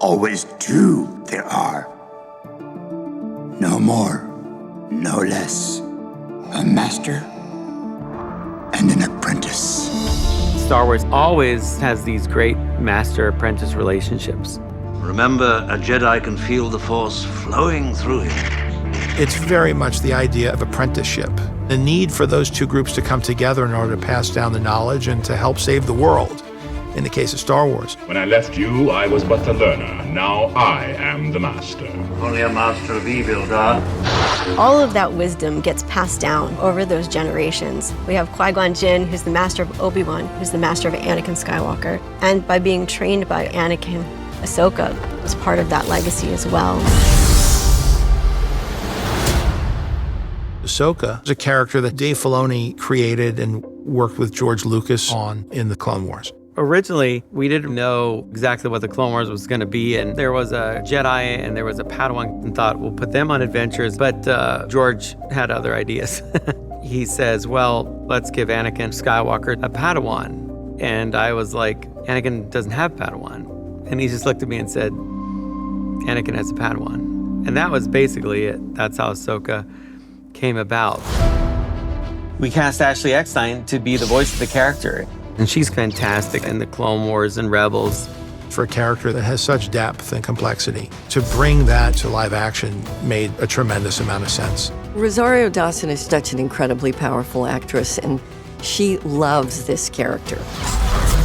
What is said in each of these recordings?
Always two there are. No more, no less. A master and an apprentice. Star Wars always has these great master-apprentice relationships. Remember, a Jedi can feel the Force flowing through him. It's very much the idea of apprenticeship. The need for those two groups to come together in order to pass down the knowledge and to help save the world, in the case of Star Wars. When I left you, I was but a learner. Now I am the master. Only a master of evil, Darth. All of that wisdom gets passed down over those generations. We have Qui-Gon Jinn, who's the master of Obi-Wan, who's the master of Anakin Skywalker. And by being trained by Anakin, Ahsoka was part of that legacy as well. Ahsoka is a character that Dave Filoni created and worked with George Lucas on in the Clone Wars. Originally, we didn't know exactly what the Clone Wars was going to be, and there was a Jedi and there was a Padawan, and thought we'll put them on adventures, but George had other ideas. He says, well, let's give Anakin Skywalker a Padawan. And I was like, Anakin doesn't have Padawan. And he just looked at me and said, Anakin has a Padawan. And that was basically it. That's how Ahsoka came about. We cast Ashley Eckstein to be the voice of the character. And she's fantastic in the Clone Wars and Rebels. For a character that has such depth and complexity, to bring that to live action made a tremendous amount of sense. Rosario Dawson is such an incredibly powerful actress, and she loves this character.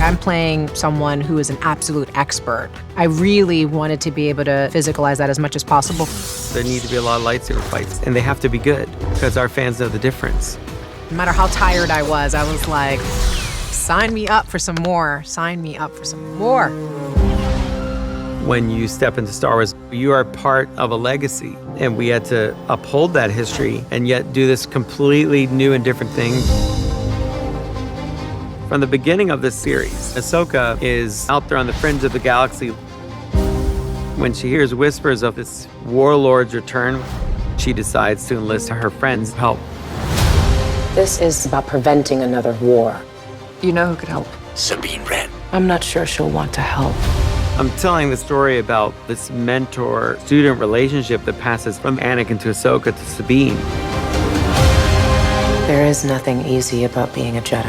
I'm playing someone who is an absolute expert. I really wanted to be able to physicalize that as much as possible. There need to be a lot of lightsaber fights, and they have to be good, because our fans know the difference. No matter how tired I was like, sign me up for some more. Sign me up for some more. When you step into Star Wars, you are part of a legacy, and we had to uphold that history and yet do this completely new and different thing. From the beginning of this series, Ahsoka is out there on the fringe of the galaxy. When she hears whispers of this warlord's return, she decides to enlist her friends' help. This is about preventing another war. You know who could help? Sabine Wren. I'm not sure she'll want to help. I'm telling the story about this mentor-student relationship that passes from Anakin to Ahsoka to Sabine. There is nothing easy about being a Jedi.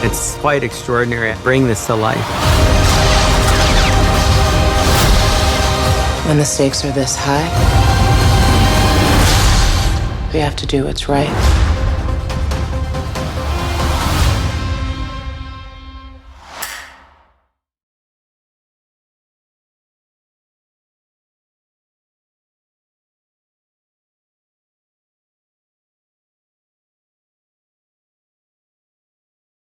It's quite extraordinary. Bring this to life. When the stakes are this high, we have to do what's right.